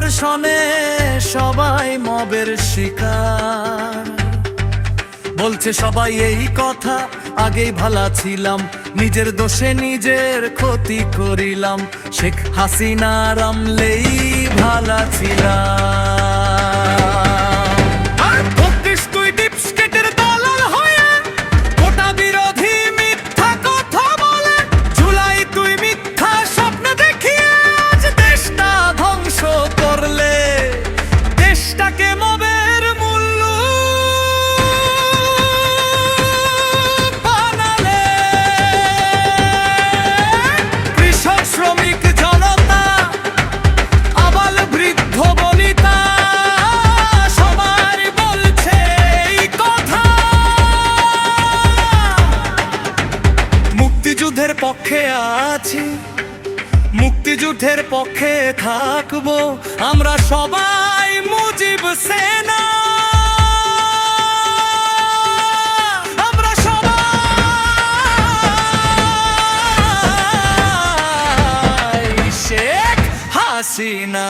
ধর্ষণে সবাই মবের শিকার। বলছে সবাই এই কথা, আগেই ভালা ছিলাম, নিজের দোষে নিজের ক্ষতি করিলাম। শেখ হাসিনার আমলেই ভালা ছিলাম। মুক্তিযুদ্ধের পক্ষে আছি, মুক্তিযুদ্ধের পক্ষে থাকবো আমরা সবাই মুজিব সেনা। আমরা সবাই শেখ হাসিনা।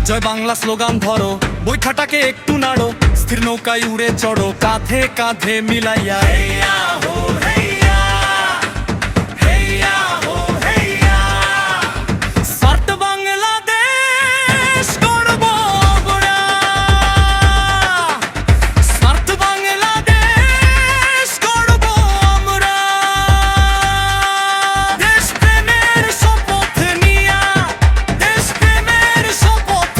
জয় বাংলা স্লোগান ধরো, বৈঠাটাকে একটু নাড়ো, স্থির নৌকায় উড়ে চড়ো, কাঁধে কাঁধে মিলাইয়া। হেইয়া হো হেইয়া, হেইয়া হো হেইয়া। স্মার্ট বাংলাদেশ গড়বো আমরা, স্মার্ট বাংলাদেশ গড়বো আমরা। দেশপ্রেমের শপথ নিয়া, দেশপ্রেমের শপথ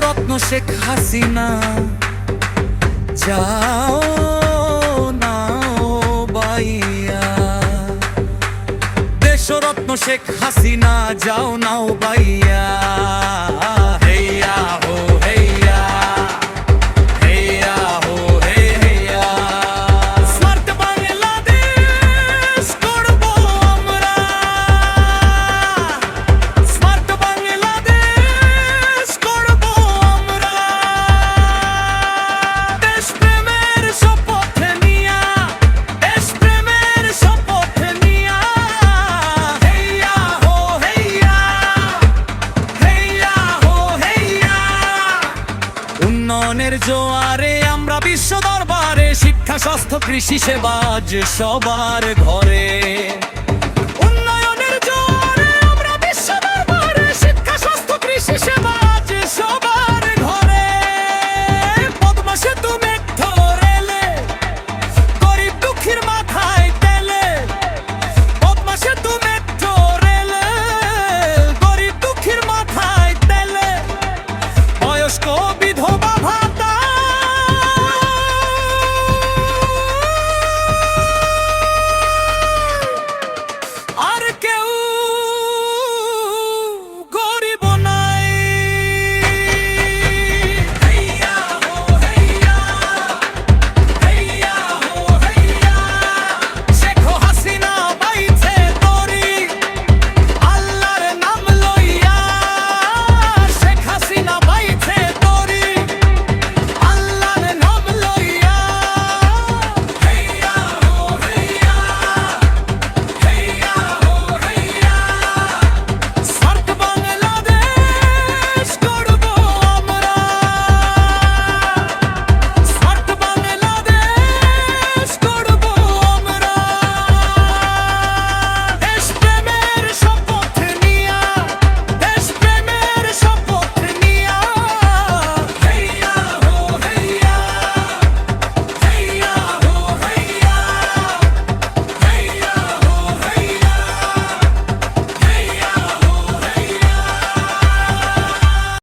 রত্ন শেখ হাসিনা যাও নাও বাইয়া। দেশরত্ন শেখ হাসিনা যাও নাও বাইয়া। হেইয়া হো হেইয়া, হেইয়া হো হেইয়া। স্মার্ট বাংলাদেশ গড়বো আমরা, স্মার্ট বাংলাদেশ গড়বো আমরা। দেশপ্রেমের শপথ নিয়া, দেশপ্রেমের শপথ নিয়া। হেইয়া হো হেইয়া, হেইয়া হো হেইয়া। উন্নয়নের জোয়ারে আমরা বিশ্ব দরবারে, শিক্ষা স্বাস্থ্য কৃষি সেবা যে সবার ঘরে।